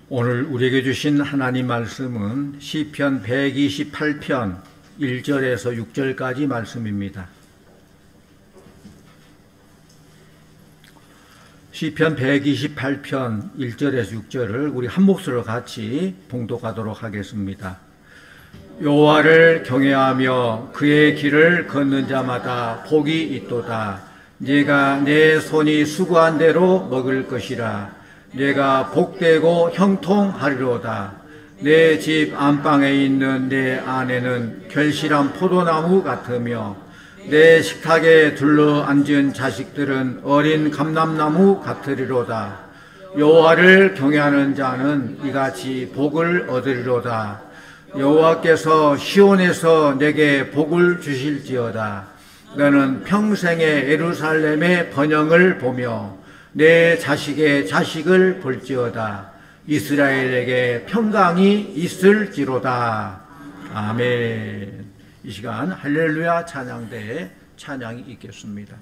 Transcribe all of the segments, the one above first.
오늘 우리에게 주신 하나님 말씀은 시편 128편 1절에서 6절까지 말씀입니다. 시편 128편 1절에서 6절을 우리 한 목소리로 같이 봉독하도록 하겠습니다. 여호와를 경외하며 그의 길을 걷는 자마다 복이 있도다. 네가 내 손이 수고한 대로 먹을 것이라. 내가 복되고 형통하리로다. 내 집 안방에 있는 내 아내는 결실한 포도나무 같으며 내 식탁에 둘러앉은 자식들은 어린 감람나무 같으리로다. 여호와를 경외하는 자는 이같이 복을 얻으리로다. 여호와께서 시온에서 내게 복을 주실지어다. 너는 평생의 예루살렘의 번영을 보며 내 자식의 자식을 볼지어다. 이스라엘에게 평강이 있을지로다. 아멘. 이 시간 할렐루야 찬양대에 찬양이 있겠습니다.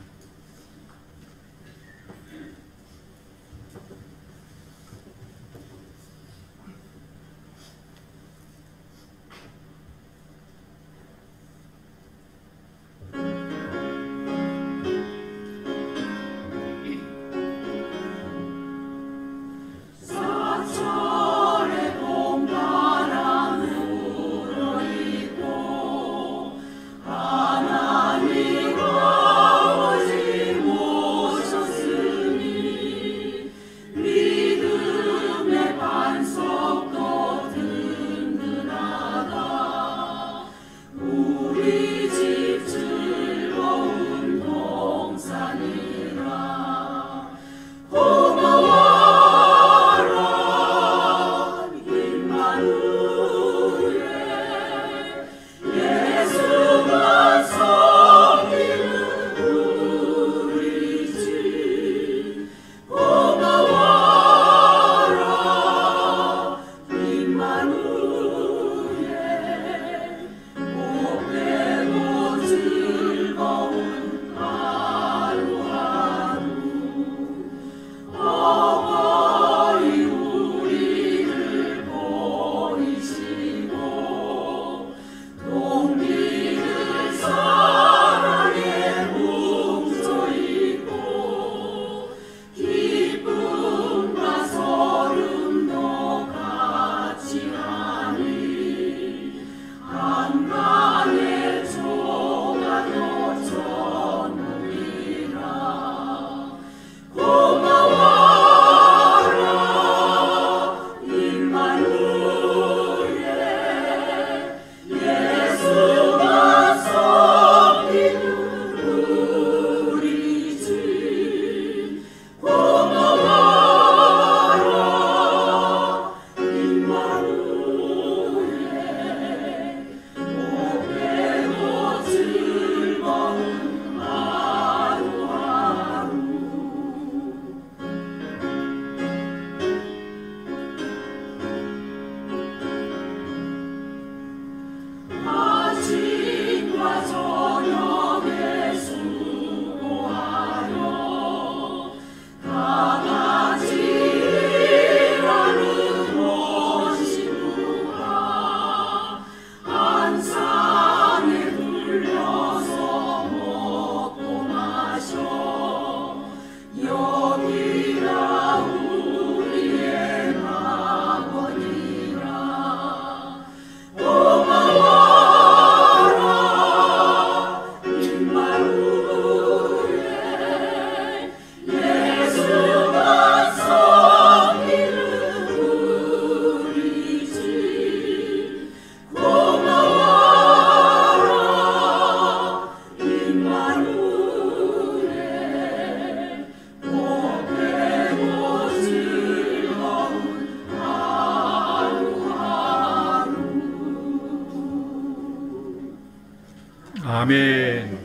아멘.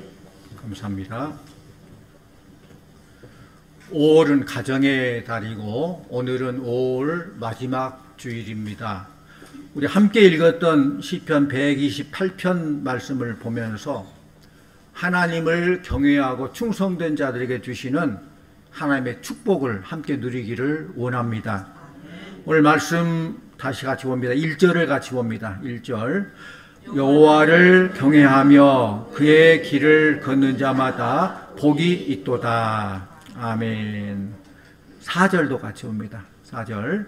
감사합니다. 5월은 가정의 달이고 오늘은 5월 마지막 주일입니다. 우리 함께 읽었던 시편 128편 말씀을 보면서 하나님을 경외하고 충성된 자들에게 주시는 하나님의 축복을 함께 누리기를 원합니다. 오늘 말씀 다시 같이 봅니다. 1절을 같이 봅니다. 1절. 여호와를 경외하며 그의 길을 걷는 자마다 복이 있도다. 아멘. 4절도 같이 봅니다. 4절.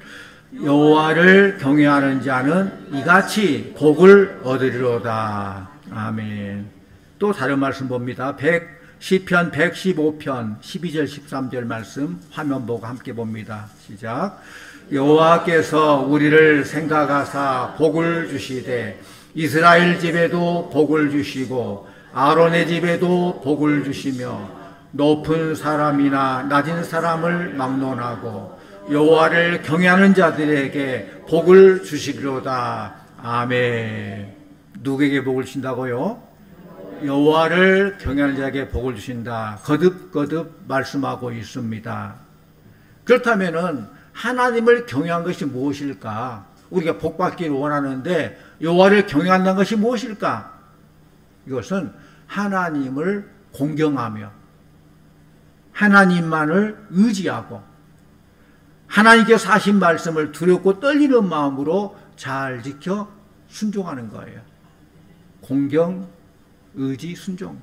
여호와를 경외하는 자는 이같이 복을 얻으리로다. 아멘. 또 다른 말씀 봅니다. 시편 115편 12절 13절 말씀 화면 보고 함께 봅니다. 시작. 여호와께서 우리를 생각하사 복을 주시되 이스라엘 집에도 복을 주시고 아론의 집에도 복을 주시며 높은 사람이나 낮은 사람을 막론하고 여호와를 경외하는 자들에게 복을 주시리로다. 아멘. 누구에게 복을 주신다고요? 여호와를 경외하는 자에게 복을 주신다. 거듭거듭 말씀하고 있습니다. 그렇다면은 하나님을 경외한 것이 무엇일까? 우리가 복받기를 원하는데 여호와를 경외한다는 것이 무엇일까? 이것은 하나님을 공경하며 하나님만을 의지하고 하나님께서 하신 말씀을 두렵고 떨리는 마음으로 잘 지켜 순종하는 거예요. 공경, 의지, 순종.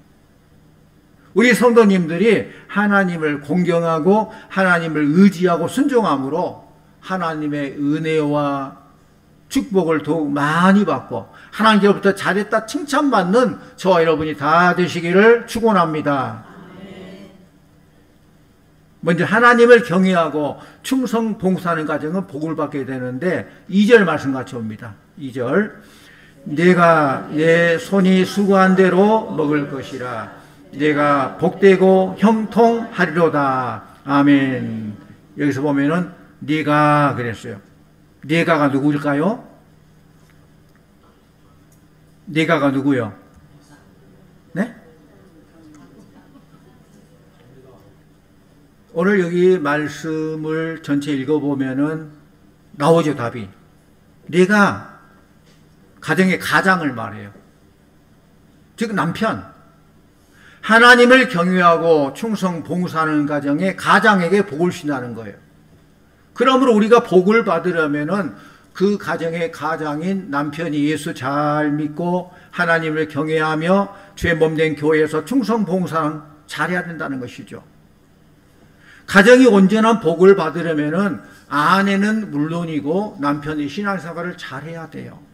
우리 성도님들이 하나님을 공경하고 하나님을 의지하고 순종함으로 하나님의 은혜와 축복을 더욱 많이 받고 하나님께로부터 잘했다 칭찬받는 저와 여러분이 다 되시기를 축원합니다. 먼저 하나님을 경외하고 충성 봉사하는 가정은 복을 받게 되는데 2절 말씀 같이 옵니다. 2절. 내가 내 손이 수고한 대로 먹을 것이라. 내가 복되고 형통하리로다. 아멘. 여기서 보면은 네가 그랬어요. 네가가 누구일까요? 네가가 누구요? 네? 오늘 여기 말씀을 전체 읽어보면은 나오죠, 답이. 네가 가정의 가장을 말해요. 즉 남편. 하나님을 경외하고 충성 봉사하는 가정의 가장에게 복을 주신다는 거예요. 그러므로 우리가 복을 받으려면은 그 가정의 가장인 남편이 예수 잘 믿고 하나님을 경외하며 주의 몸된 교회에서 충성 봉사는 잘해야 된다는 것이죠. 가정이 온전한 복을 받으려면은 아내는 물론이고 남편이 신앙생활을 잘해야 돼요.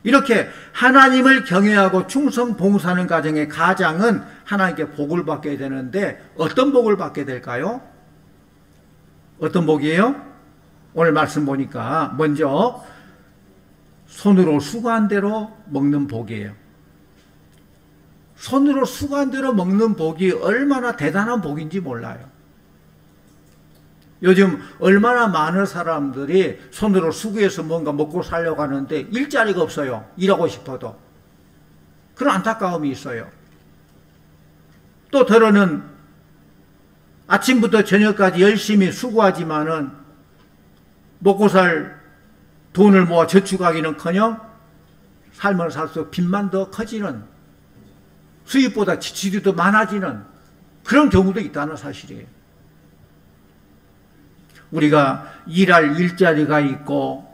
이렇게 하나님을 경외하고 충성 봉사하는 가정의 가장은 하나님께 복을 받게 되는데 어떤 복을 받게 될까요? 어떤 복이에요? 오늘 말씀 보니까 먼저 손으로 수고한 대로 먹는 복이에요. 손으로 수고한 대로 먹는 복이 얼마나 대단한 복인지 몰라요. 요즘 얼마나 많은 사람들이 손으로 수고해서 뭔가 먹고 살려고 하는데 일자리가 없어요. 일하고 싶어도. 그런 안타까움이 있어요. 또 더러는 아침부터 저녁까지 열심히 수고하지만은 먹고 살 돈을 모아 저축하기는커녕 삶을 살수록 빚만 더 커지는, 수입보다 지출이 더 많아지는 그런 경우도 있다는 사실이에요. 우리가 일할 일자리가 있고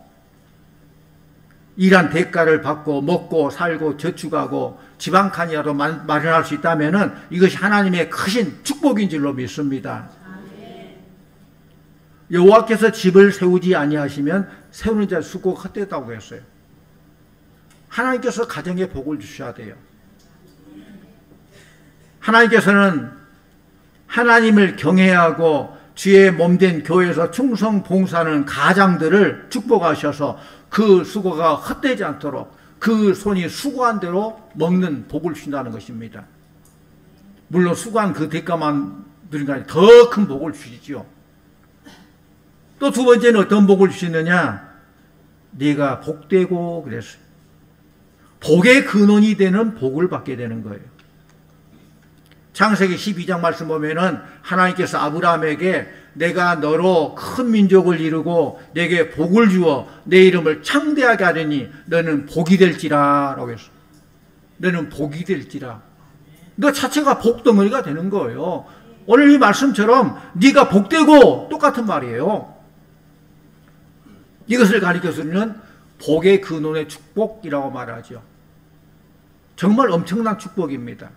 일한 대가를 받고 먹고 살고 저축하고 집 한 칸이라도 마련할 수 있다면 이것이 하나님의 크신 축복인 줄로 믿습니다. 여호와께서 집을 세우지 아니하시면 세우는 자 수고가 헛되다고 했어요. 하나님께서 가정에 복을 주셔야 돼요. 하나님께서는 하나님을 경외하고 주의 몸된 교회에서 충성 봉사하는 가장들을 축복하셔서 그 수고가 헛되지 않도록 그 손이 수고한 대로 먹는 복을 주신다는 것입니다. 물론 수고한 그 대가만 드리니까 더 큰 복을 주시죠. 또 두 번째는 어떤 복을 주시느냐? 네가 복되고 그랬어요. 복의 근원이 되는 복을 받게 되는 거예요. 창세기 12장 말씀 보면은 하나님께서 아브라함에게 내가 너로 큰 민족을 이루고 내게 복을 주어 내 이름을 창대하게 하려니 너는 복이 될지라 라고 했어요. 너는 복이 될지라. 너 자체가 복덩어리가 되는 거예요. 오늘 이 말씀처럼 네가 복되고 똑같은 말이에요. 이것을 가리켜서는 복의 근원의 축복이라고 말하죠. 정말 엄청난 축복입니다.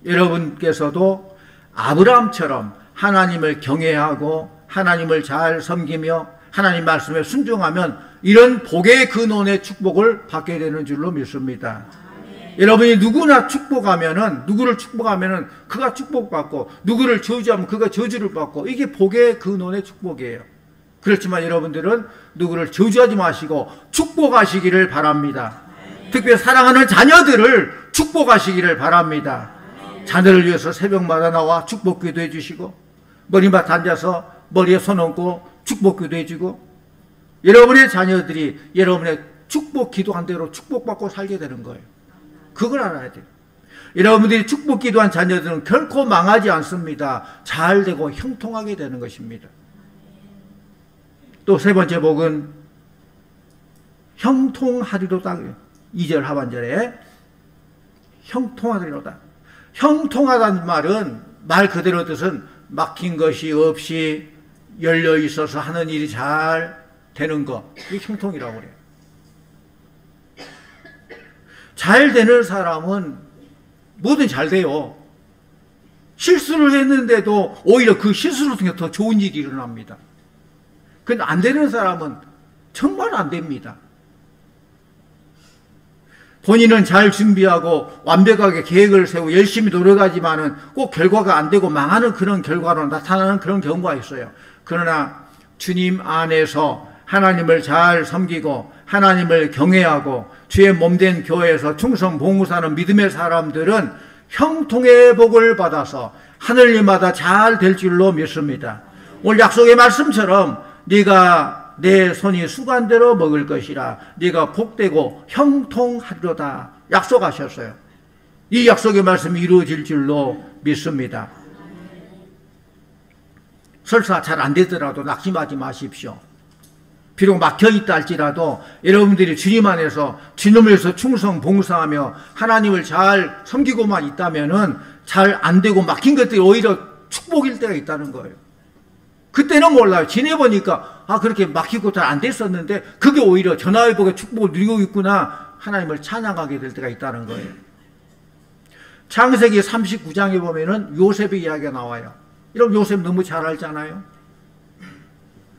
여러분께서도 아브라함처럼 하나님을 경외하고 하나님을 잘 섬기며 하나님 말씀에 순종하면 이런 복의 근원의 축복을 받게 되는 줄로 믿습니다. 여러분이 누구나 누구를 축복하면은 그가 축복받고, 누구를 저주하면 그가 저주를 받고, 이게 복의 근원의 축복이에요. 그렇지만 여러분들은 누구를 저주하지 마시고 축복하시기를 바랍니다. 특별히 사랑하는 자녀들을 축복하시기를 바랍니다. 자녀를 위해서 새벽마다 나와 축복 기도해 주시고, 머리맡 앉아서 머리에 손 얹고 축복 기도해 주고, 여러분의 자녀들이 여러분의 축복 기도한 대로 축복받고 살게 되는 거예요. 그걸 알아야 돼요. 여러분들이 축복 기도한 자녀들은 결코 망하지 않습니다. 잘 되고 형통하게 되는 것입니다. 또 세 번째 복은 형통하리로다. 2절 하반절에 형통하리로다. 형통하다는 말은 말 그대로 뜻은 막힌 것이 없이 열려 있어서 하는 일이 잘 되는 것, 이게 형통이라고 그래요. 잘 되는 사람은 뭐든 잘 돼요. 실수를 했는데도 오히려 그 실수로 통해 더 좋은 일이 일어납니다. 근데 안 되는 사람은 정말 안 됩니다. 본인은 잘 준비하고 완벽하게 계획을 세우고 열심히 노력하지만은 꼭 결과가 안 되고 망하는 그런 결과로 나타나는 그런 경우가 있어요. 그러나 주님 안에서 하나님을 잘 섬기고 하나님을 경외하고 주의 몸된 교회에서 충성 봉사하는 믿음의 사람들은 형통의 복을 받아서 하늘님마다 잘 될 줄로 믿습니다. 오늘 약속의 말씀처럼 네가 내 손이 수간대로 먹을 것이라, 네가 복되고 형통하리로다 약속하셨어요. 이 약속의 말씀이 이루어질 줄로 믿습니다. 설사 잘 안 되더라도 낙심하지 마십시오. 비록 막혀있다 할지라도 여러분들이 주님 안에서 주님을 위해서 충성 봉사하며 하나님을 잘 섬기고만 있다면은 잘 안 되고 막힌 것들이 오히려 축복일 때가 있다는 거예요. 그때는 몰라요. 지내보니까 그렇게 막히고 잘 안 됐었는데 그게 오히려 전화위복의 축복을 누리고 있구나, 하나님을 찬양하게 될 때가 있다는 거예요. 창세기 39장에 보면은 요셉의 이야기가 나와요. 여러분 요셉 너무 잘 알잖아요.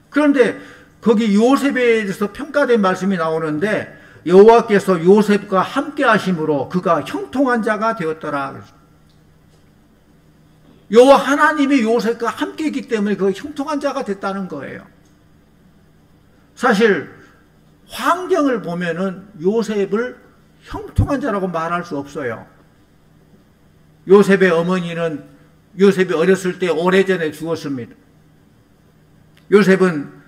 그런데 거기 요셉에 대해서 평가된 말씀이 나오는데 여호와께서 요셉과 함께 하심으로 그가 형통한 자가 되었더라. 여호와 하나님이 요셉과 함께 있기 때문에 그 형통한 자가 됐다는 거예요. 사실 환경을 보면은 요셉을 형통한 자라고 말할 수 없어요. 요셉의 어머니는 요셉이 어렸을 때 오래전에 죽었습니다. 요셉은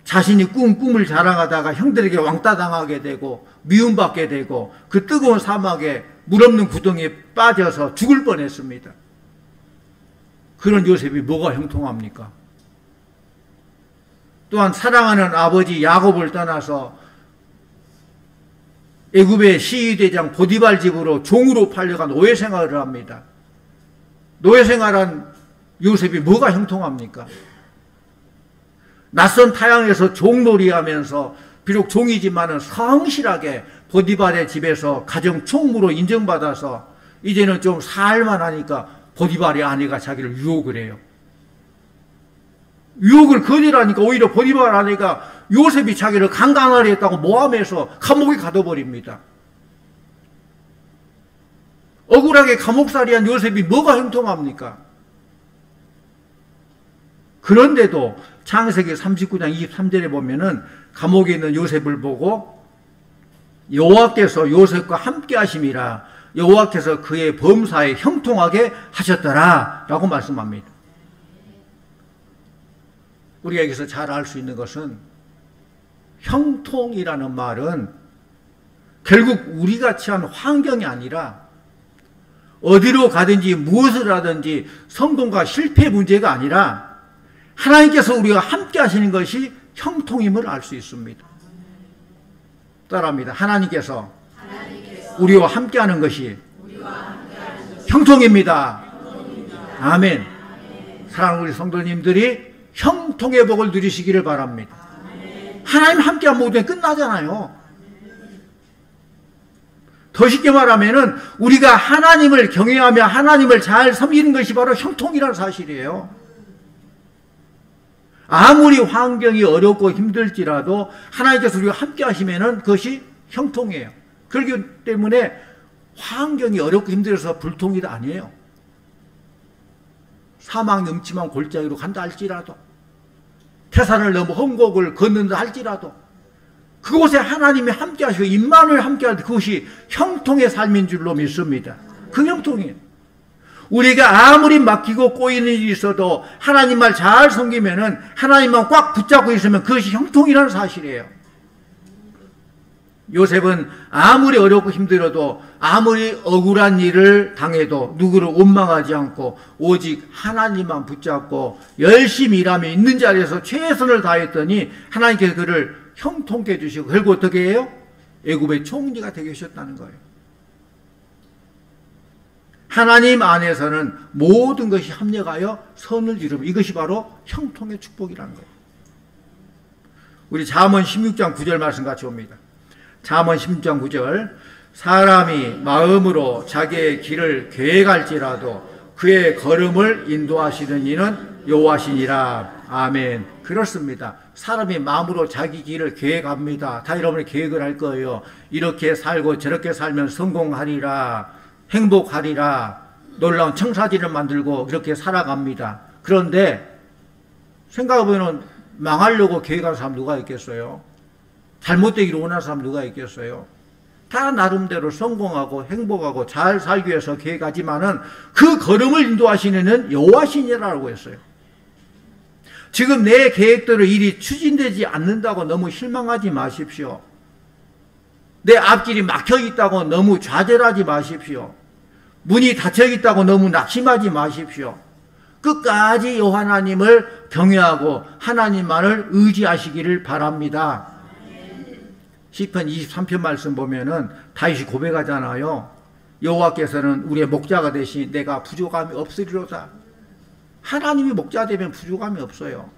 자신이 꿈을 자랑하다가 형들에게 왕따 당하게 되고 미움받게 되고 그 뜨거운 사막에 물 없는 구덩이에 빠져서 죽을 뻔했습니다. 그런 요셉이 뭐가 형통합니까? 또한 사랑하는 아버지 야곱을 떠나서 애굽의 시위대장 보디발 집으로 종으로 팔려가 노예 생활을 합니다. 노예 생활한 요셉이 뭐가 형통합니까? 낯선 타향에서 종놀이하면서 비록 종이지만은 성실하게 보디발의 집에서 가정 총무로 인정받아서 이제는 좀 살만하니까 보디발의 아내가 자기를 유혹을 해요. 유혹을 거절하니까 오히려 보디발 아내가 요셉이 자기를 강간하려 했다고 모함해서 감옥에 가둬버립니다. 억울하게 감옥살이한 요셉이 뭐가 형통합니까? 그런데도 창세기 39장 23절에 보면은 감옥에 있는 요셉을 보고 여호와께서 요셉과 함께 하심이라, 여호와께서 그의 범사에 형통하게 하셨더라 라고 말씀합니다. 우리가 여기서 잘 알 수 있는 것은 형통이라는 말은 결국 우리가 처한 환경이 아니라 어디로 가든지 무엇을 하든지 성공과 실패 문제가 아니라 하나님께서 우리가 함께 하시는 것이 형통임을 알 수 있습니다. 따라합니다. 하나님께서 우리와 함께 하는 것이 형통입니다. 아멘. 사랑하는 우리 성도님들이 형통의 복을 누리시기를 바랍니다. 하나님 함께한 모든 게 끝나잖아요. 더 쉽게 말하면은 우리가 하나님을 경외하며 하나님을 잘 섬기는 것이 바로 형통이라는 사실이에요. 아무리 환경이 어렵고 힘들지라도 하나님께서 우리가 함께 하시면은 그것이 형통이에요. 그렇기 때문에 환경이 어렵고 힘들어서 불통이 아니에요. 사망 음침한 골짜기로 간다 할지라도, 태산을 넘어 험곡을 걷는다 할지라도 그곳에 하나님이 함께 하시고 임마누엘 함께 할 때 그것이 형통의 삶인 줄로 믿습니다. 그 형통이에요. 우리가 아무리 막히고 꼬이는 일이 있어도 하나님만 잘 섬기면은, 하나님만 꽉 붙잡고 있으면 그것이 형통이라는 사실이에요. 요셉은 아무리 어렵고 힘들어도, 아무리 억울한 일을 당해도 누구를 원망하지 않고 오직 하나님만 붙잡고 열심히 일하며 있는 자리에서 최선을 다했더니 하나님께서 그를 형통케 해주시고 결국 어떻게 해요? 애굽의 총리가 되게 하셨다는 거예요. 하나님 안에서는 모든 것이 합력하여 선을 이루며, 이것이 바로 형통의 축복이라는 거예요. 우리 잠언 16장 9절 말씀 같이 봅니다. 잠언 16장 9절, 사람이 마음으로 자기의 길을 계획할지라도 그의 걸음을 인도하시는 이는 여호와시니라. 아멘. 그렇습니다. 사람이 마음으로 자기 길을 계획합니다. 다 여러분이 계획을 할 거예요. 이렇게 살고 저렇게 살면 성공하리라, 행복하리라, 놀라운 청사진을 만들고 그렇게 살아갑니다. 그런데 생각해보면 망하려고 계획한 사람 누가 있겠어요? 잘못되기를 원하는 사람 누가 있겠어요? 다 나름대로 성공하고 행복하고 잘 살기 위해서 계획하지만은 그 걸음을 인도하시는 여호와시니라고 했어요. 지금 내 계획대로 일이 추진되지 않는다고 너무 실망하지 마십시오. 내 앞길이 막혀 있다고 너무 좌절하지 마십시오. 문이 닫혀 있다고 너무 낙심하지 마십시오. 끝까지 여호와 하나님을 경외하고 하나님만을 의지하시기를 바랍니다. 시편 23편 말씀 보면은 다윗이 고백하잖아요. 여호와께서는 우리의 목자가 되시니 내가 부족함이 없으리로다. 하나님이 목자 되면 부족함이 없어요.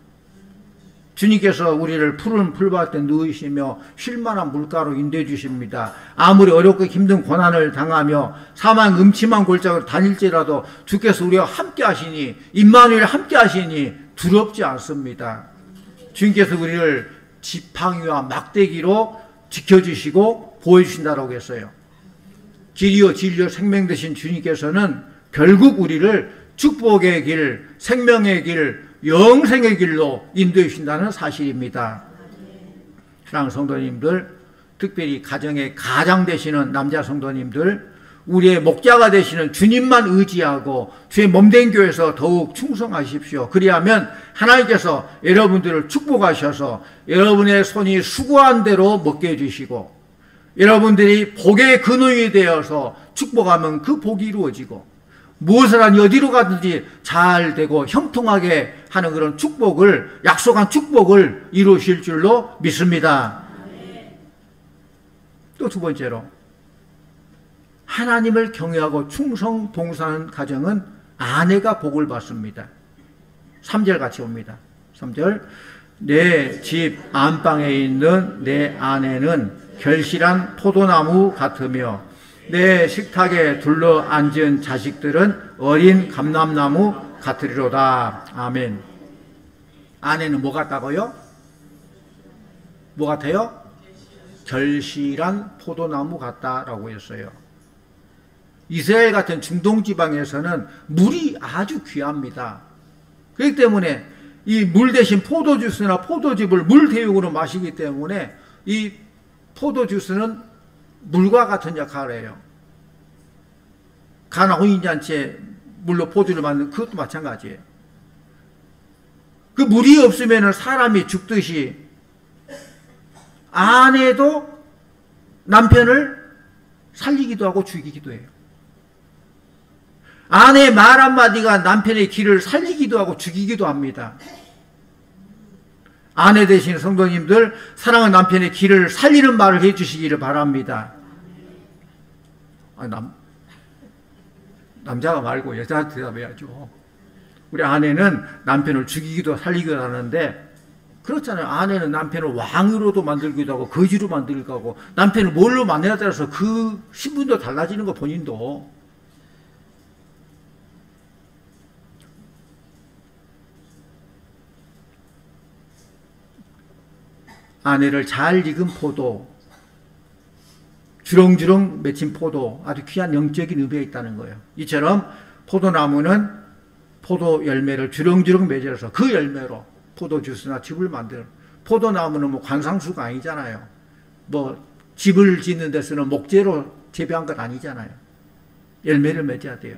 주님께서 우리를 푸른 풀밭에 누이시며 쉴만한 물가로 인도해 주십니다. 아무리 어렵고 힘든 고난을 당하며 사망 음침한 골짜기로 다닐지라도 주께서 우리와 함께 하시니, 임마누엘 함께 하시니 두렵지 않습니다. 주님께서 우리를 지팡이와 막대기로 지켜주시고 보여주신다라고 했어요. 길이요 진리요 생명 되신 주님께서는 결국 우리를 축복의 길, 생명의 길, 영생의 길로 인도해 주신다는 사실입니다. 사랑하는 성도님들, 특별히 가정의 가장 되시는 남자 성도님들, 우리의 목자가 되시는 주님만 의지하고 주의 몸된 교회에서 더욱 충성하십시오. 그리하면 하나님께서 여러분들을 축복하셔서 여러분의 손이 수고한 대로 먹게 해주시고, 여러분들이 복의 근원이 되어서 축복하면 그 복이 이루어지고, 무엇을 하니 어디로 가든지 잘 되고 형통하게 하는 그런 축복을, 약속한 축복을 이루실 줄로 믿습니다. 또 두 번째로, 하나님을 경외하고 충성 봉사하는 가정은 아내가 복을 받습니다. 3절 같이 봅니다. 3절, 내 집 안방에 있는 내 아내는 결실한 포도나무 같으며 내 식탁에 둘러 앉은 자식들은 어린 감람나무 같으리로다. 아멘. 아내는 뭐 같다고요? 뭐 같아요? 결실한 포도나무 같다라고 했어요. 이스라엘 같은 중동 지방에서는 물이 아주 귀합니다. 그렇기 때문에 이 물 대신 포도주스나 포도즙을 물 대용으로 마시기 때문에 이 포도주스는 물과 같은 역할을 해요. 가나 혼인잔치에 물로 포도를 만든 그것도 마찬가지예요. 그 물이 없으면 사람이 죽듯이 아내도 남편을 살리기도 하고 죽이기도 해요. 아내의 말 한마디가 남편의 길을 살리기도 하고 죽이기도 합니다. 아내 되신 성도님들, 사랑하는 남편의 길을 살리는 말을 해주시기를 바랍니다. 남자가 말고 여자한테 대답해야죠. 우리 아내는 남편을 죽이기도 살리기도 하는데 그렇잖아요. 아내는 남편을 왕으로도 만들기도 하고 거지로 만들기도 하고 남편을 뭘로 만나냐에 따라서 그 신분도 달라지는 거 본인도. 아내를 잘 익은 포도, 주렁주렁 맺힌 포도, 아주 귀한 영적인 의미가 있다는 거예요. 이처럼 포도나무는 포도 열매를 주렁주렁 맺어서 그 열매로 포도 주스나 즙을 만들어. 포도나무는 뭐 관상수가 아니잖아요. 뭐 집을 짓는 데 쓰는 목재로 재배한 것 아니잖아요. 열매를 맺어야 돼요.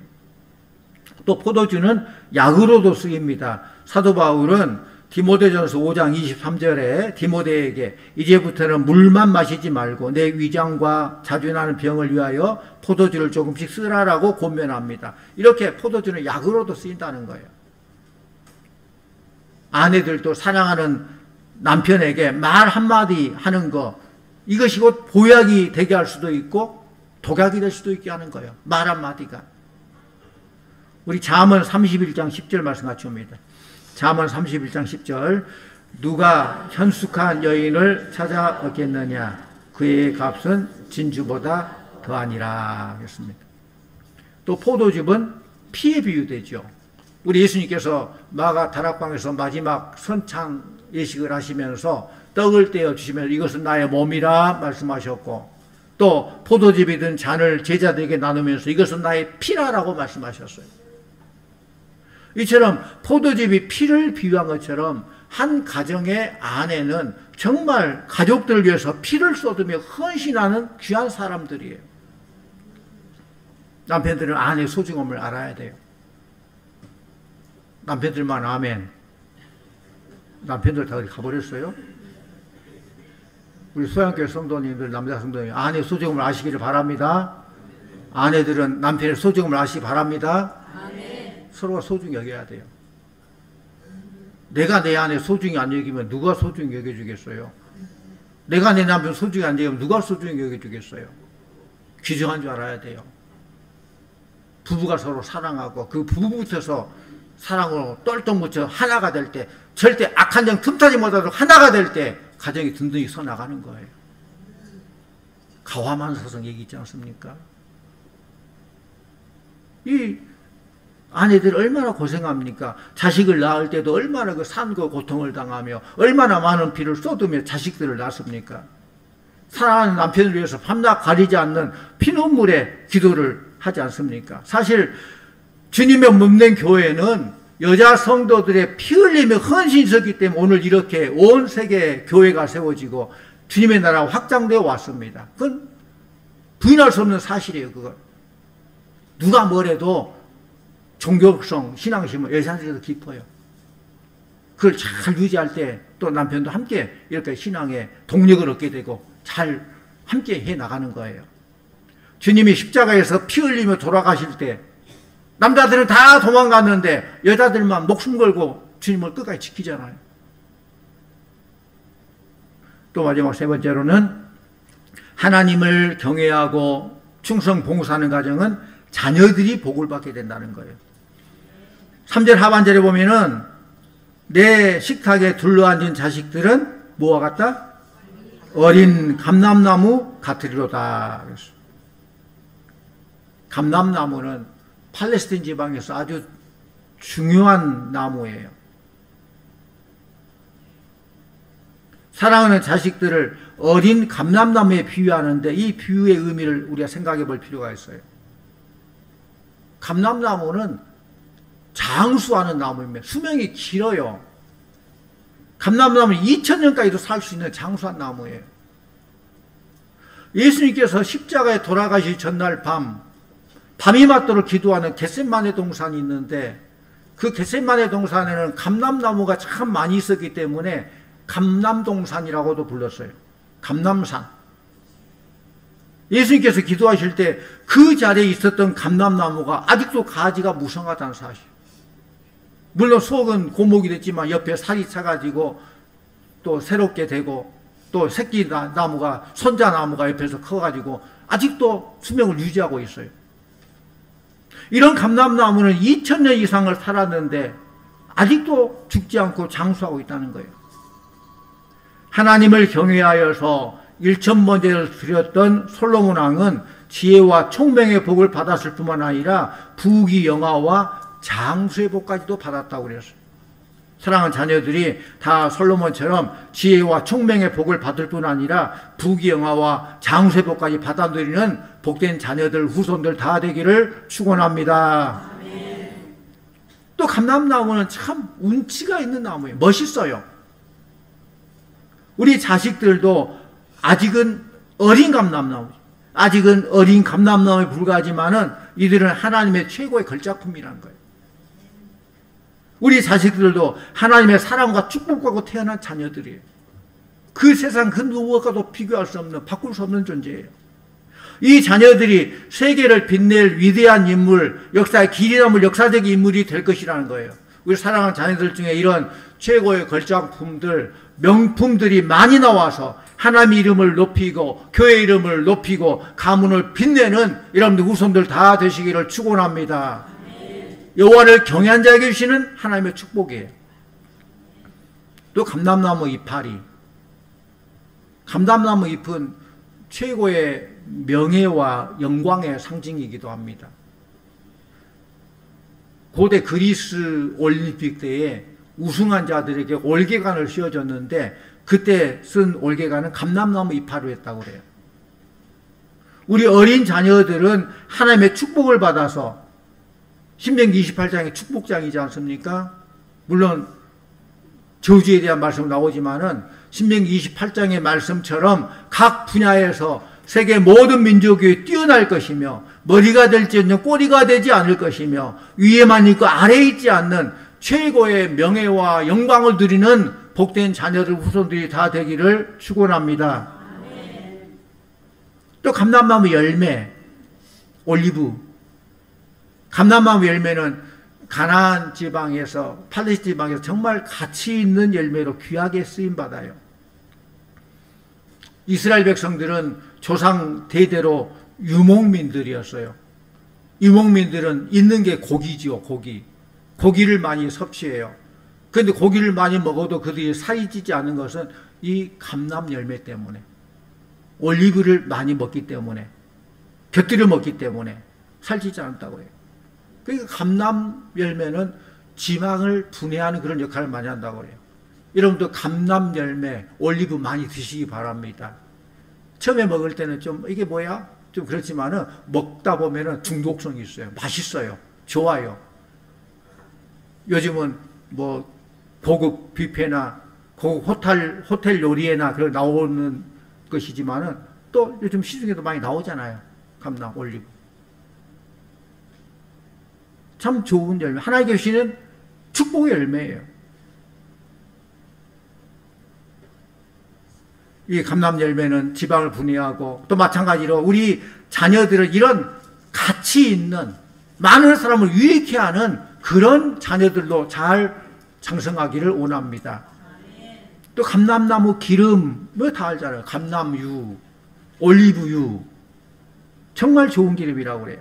또 포도주는 약으로도 쓰입니다. 사도 바울은 디모데전서 5장 23절에 디모데에게 이제부터는 물만 마시지 말고 내 위장과 자주 나는 병을 위하여 포도주를 조금씩 쓰라라고 권면합니다. 이렇게 포도주는 약으로도 쓰인다는 거예요. 아내들도 사랑하는 남편에게 말 한마디 하는 거, 이것이 곧 보약이 되게 할 수도 있고 독약이 될 수도 있게 하는 거예요. 말 한마디가. 우리 잠언 31장 10절 말씀 같이 옵니다. 잠언 31장 10절. 누가 현숙한 여인을 찾아 얻겠느냐, 그의 값은 진주보다 더하니라 했습니다. 또 포도즙은 피에 비유되죠. 우리 예수님께서 마가 다락방에서 마지막 선창 예식을 하시면서 떡을 떼어 주시면서 이것은 나의 몸이라 말씀하셨고, 또 포도즙이 든 잔을 제자들에게 나누면서 이것은 나의 피라라고 말씀하셨어요. 이처럼 포도즙이 피를 비유한 것처럼 한 가정의 아내는 정말 가족들을 위해서 피를 쏟으며 헌신하는 귀한 사람들이에요. 남편들은 아내의 소중함을 알아야 돼요. 남편들만 아멘. 남편들 다 어디 가버렸어요? 우리 소양교회 성도님들, 남자 성도님, 아내의 소중함을 아시기를 바랍니다. 아내들은 남편의 소중함을 아시기 바랍니다. 서로가 소중히 여겨야 돼요. 내가 내 아내 소중히 안 여기면 누가 소중히 여겨주겠어요? 내가 내 남편 소중히 안 여기면 누가 소중히 여겨주겠어요? 귀중한 줄 알아야 돼요. 부부가 서로 사랑하고 그 부부부터서 사랑으로 똘똘 묻혀 하나가 될 때, 절대 악한 점 틈타지 못하도록 하나가 될 때 가정이 든든히 서나가는 거예요. 가와만사성 얘기 있지 않습니까? 이 아내들 얼마나 고생합니까? 자식을 낳을 때도 얼마나 그 산고 고통을 당하며 얼마나 많은 피를 쏟으며 자식들을 낳습니까? 사랑하는 남편을 위해서 밤낮 가리지 않는 피눈물의 기도를 하지 않습니까? 사실 주님의 몸된 교회는 여자 성도들의 피 흘리며 헌신이었기 때문에 오늘 이렇게 온 세계 교회가 세워지고 주님의 나라가 확장되어 왔습니다. 그건 부인할 수 없는 사실이에요. 그걸 누가 뭐래도 종교성, 신앙심은 여자들도 깊어요. 그걸 잘 유지할 때 또 남편도 함께 이렇게 신앙의 동력을 얻게 되고 잘 함께 해 나가는 거예요. 주님이 십자가에서 피 흘리며 돌아가실 때 남자들은 다 도망갔는데 여자들만 목숨 걸고 주님을 끝까지 지키잖아요. 또 마지막 세 번째로는 하나님을 경외하고 충성 봉사하는 가정은 자녀들이 복을 받게 된다는 거예요. 3절 하반절에 보면은 내 식탁에 둘러앉은 자식들은 뭐와 같다? 어린 감람나무 같으리로다. 감람나무는 팔레스타인 지방에서 아주 중요한 나무예요. 사랑하는 자식들을 어린 감람나무에 비유하는데 이 비유의 의미를 우리가 생각해 볼 필요가 있어요. 감람나무는 장수하는 나무입니다. 수명이 길어요. 감람나무는 2000년까지도 살 수 있는 장수한 나무예요. 예수님께서 십자가에 돌아가실 전날 밤이 맞도록 기도하는 겟세마네 동산이 있는데 그 겟세마네 동산에는 감람나무가 참 많이 있었기 때문에 감람동산이라고도 불렀어요. 감람산. 예수님께서 기도하실 때 그 자리에 있었던 감람나무가 아직도 가지가 무성하다는 사실. 물론 속은 고목이 됐지만 옆에 살이 차가지고 또 새롭게 되고 또 새끼 나무가 손자나무가 옆에서 커가지고 아직도 수명을 유지하고 있어요. 이런 감람나무는 2000년 이상을 살았는데 아직도 죽지 않고 장수하고 있다는 거예요. 하나님을 경외하여서 일천번제를 드렸던 솔로몬 왕은 지혜와 총명의 복을 받았을 뿐만 아니라 부귀 영화와 장수의 복까지도 받았다고 그랬어요. 사랑하는 자녀들이 다 솔로몬처럼 지혜와 총명의 복을 받을 뿐 아니라 부귀 영화와 장수의 복까지 받아들이는 복된 자녀들, 후손들 다 되기를 축원합니다. 또 감람나무는 참 운치가 있는 나무예요. 멋있어요. 우리 자식들도 아직은 어린 감람나무, 아직은 어린 감람나무에 불과하지만은 이들은 하나님의 최고의 걸작품이라는 거예요. 우리 자식들도 하나님의 사랑과 축복받고 태어난 자녀들이에요. 그 세상 그 누구와도 비교할 수 없는, 바꿀 수 없는 존재예요. 이 자녀들이 세계를 빛낼 위대한 인물, 역사의 길이 남을 역사적 인물이 될 것이라는 거예요. 우리 사랑하는 자녀들 중에 이런 최고의 걸작품들, 명품들이 많이 나와서 하나님의 이름을 높이고 교회 이름을 높이고 가문을 빛내는 여러분들 후손들 다 되시기를 축원합니다. 여호와를 경외한 자에게 주시는 하나님의 축복이에요. 또 감람나무 이파리, 감람나무 잎은 최고의 명예와 영광의 상징이기도 합니다. 고대 그리스 올림픽 때에 우승한 자들에게 올개관을 씌워줬는데 그때 쓴 올개관은 감람나무 이파리로 했다고 그래요. 우리 어린 자녀들은 하나님의 축복을 받아서 신명기 28장의 축복장이지 않습니까? 물론 저주에 대한 말씀 나오지만은 신명기 28장의 말씀처럼 각 분야에서 세계 모든 민족이 뛰어날 것이며 머리가 될지언정 꼬리가 되지 않을 것이며 위에만 있고 아래에 있지 않는 최고의 명예와 영광을 누리는 복된 자녀들 후손들이 다 되기를 축원합니다. 또 감람나무 열매, 올리브. 감람나무 열매는 가나안 지방에서, 팔레스타인 지방에서 정말 가치 있는 열매로 귀하게 쓰임받아요. 이스라엘 백성들은 조상 대대로 유목민들이었어요. 유목민들은 있는 게 고기지요, 고기. 고기를 많이 섭취해요. 그런데 고기를 많이 먹어도 그들이 살이 찌지 않는 것은 이 감람 열매 때문에, 올리브를 많이 먹기 때문에, 곁들여 먹기 때문에 살찌지 않았다고 해요. 그러니까 감람 열매는 지방을 분해하는 그런 역할을 많이 한다고 해요. 여러분도 감람 열매, 올리브 많이 드시기 바랍니다. 처음에 먹을 때는 좀 이게 뭐야? 좀 그렇지만은 먹다 보면은 중독성이 있어요. 맛있어요. 좋아요. 요즘은 뭐 고급 뷔페나 고급 호텔 요리에나 그런 나오는 것이지만은 또 요즘 시중에도 많이 나오잖아요. 감람, 올리브. 참 좋은 열매. 하나님께 주시는 축복의 열매예요. 이 감람 열매는 지방을 분해하고 또 마찬가지로 우리 자녀들은 이런 가치 있는 많은 사람을 유익해 하는 그런 자녀들로 잘 장성하기를 원합니다. 또 감람나무 기름, 뭐 다 알잖아요. 감람유, 올리브유. 정말 좋은 기름이라고 그래요.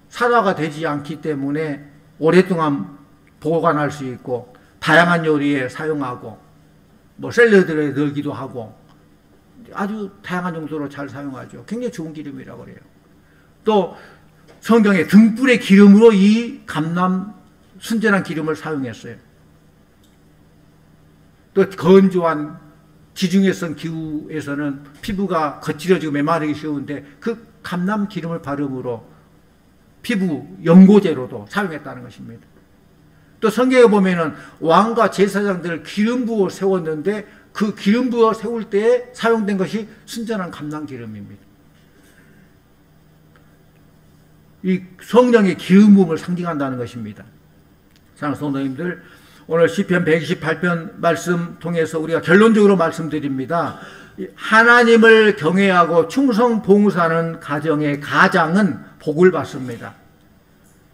산화가 되지 않기 때문에 오랫동안 보관할 수 있고 다양한 요리에 사용하고 뭐 샐러드에 넣기도 하고 아주 다양한 용도로 잘 사용하죠. 굉장히 좋은 기름이라고 그래요. 또 성경에 등불의 기름으로 이 감람 순전한 기름을 사용했어요. 또 건조한 지중해성 기후에서는 피부가 거칠어지고 메마르기 쉬운데 그 감람 기름을 바름으로 피부 연고제로도 사용했다는 것입니다. 또 성경에 보면은 왕과 제사장들을 기름 부어 세웠는데 그 기름 부어 세울 때에 사용된 것이 순전한 감람 기름입니다. 이 성령의 기름 부음을 상징한다는 것입니다. 사랑하는 성도님들, 오늘 시편 128편 말씀 통해서 우리가 결론적으로 말씀드립니다. 하나님을 경외하고 충성 봉사하는 가정의 가장은 복을 받습니다.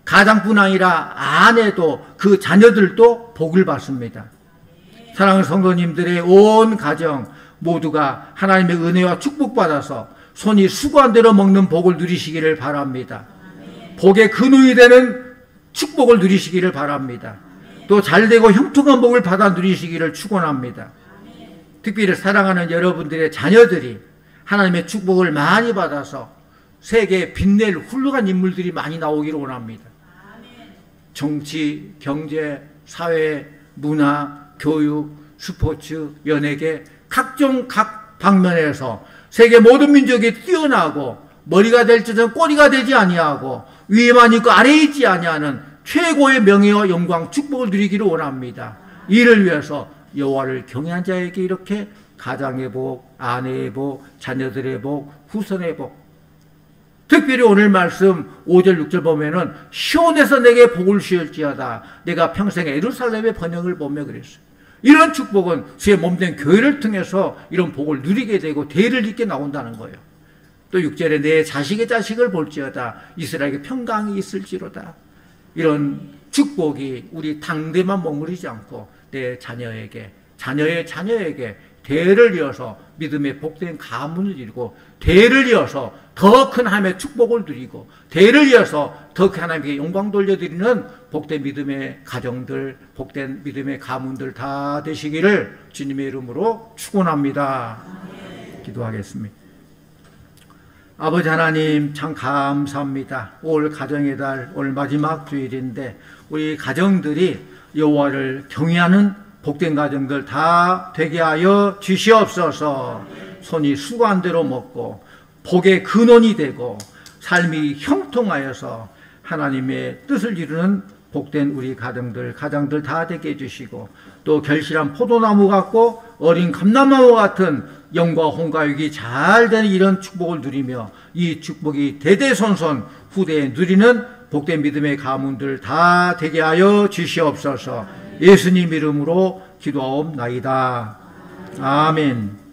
가장뿐 아니라 아내도 그 자녀들도 복을 받습니다. 사랑하는 성도님들의 온 가정 모두가 하나님의 은혜와 축복받아서 손이 수고한 대로 먹는 복을 누리시기를 바랍니다. 복의 근원이 되는 축복을 누리시기를 바랍니다. 또 잘되고 형통한 복을 받아 누리시기를 축원합니다. 특별히 사랑하는 여러분들의 자녀들이 하나님의 축복을 많이 받아서 세계에 빛낼 훌륭한 인물들이 많이 나오기를 원합니다. 정치, 경제, 사회, 문화, 교육, 스포츠, 연예계 각종 각 방면에서 세계 모든 민족이 뛰어나고 머리가 될지는 꼬리가 되지 아니하고 위에만 있고 아래에 있지 아니하는 최고의 명예와 영광 축복을 누리기를 원합니다. 이를 위해서 여호와를 경외한 자에게 이렇게 가장의 복, 아내의 복, 자녀들의 복, 후손의 복. 특별히 오늘 말씀 5절 6절 보면은 시온에서 내게 복을 주실지어다. 내가 평생 예루살렘의 번영을 보며 그랬어요. 이런 축복은 주의 몸된 교회를 통해서 이런 복을 누리게 되고 대를 잇게 나온다는 거예요. 또 6절에 내 자식의 자식을 볼지어다. 이스라엘에게 평강이 있을지로다. 이런 축복이 우리 당대만 머무르지 않고 내 자녀에게, 자녀의 자녀에게 대를 이어서 믿음의 복된 가문을 이루고 대를 이어서 더 큰 하나님의 축복을 누리고 대를 이어서 더 큰 하나님께 영광 돌려드리는 복된 믿음의 가정들, 복된 믿음의 가문들 다 되시기를 주님의 이름으로 축원합니다. 기도하겠습니다. 아버지 하나님 참 감사합니다. 올 가정의 달, 올 마지막 주일인데 우리 가정들이 여호와를 경외하는 복된 가정들 다 되게 하여 주시옵소서. 손이 수고한 대로 먹고 복의 근원이 되고 삶이 형통하여서 하나님의 뜻을 이루는 복된 우리 가정들 다 되게 해주시고 또 결실한 포도나무 같고 어린 감람나무 같은 영과 홍가육이 잘 되는 이런 축복을 누리며 이 축복이 대대손손 후대에 누리는 복된 믿음의 가문들 다 되게 하여 주시옵소서. 예수님 이름으로 기도하옵나이다. 아멘.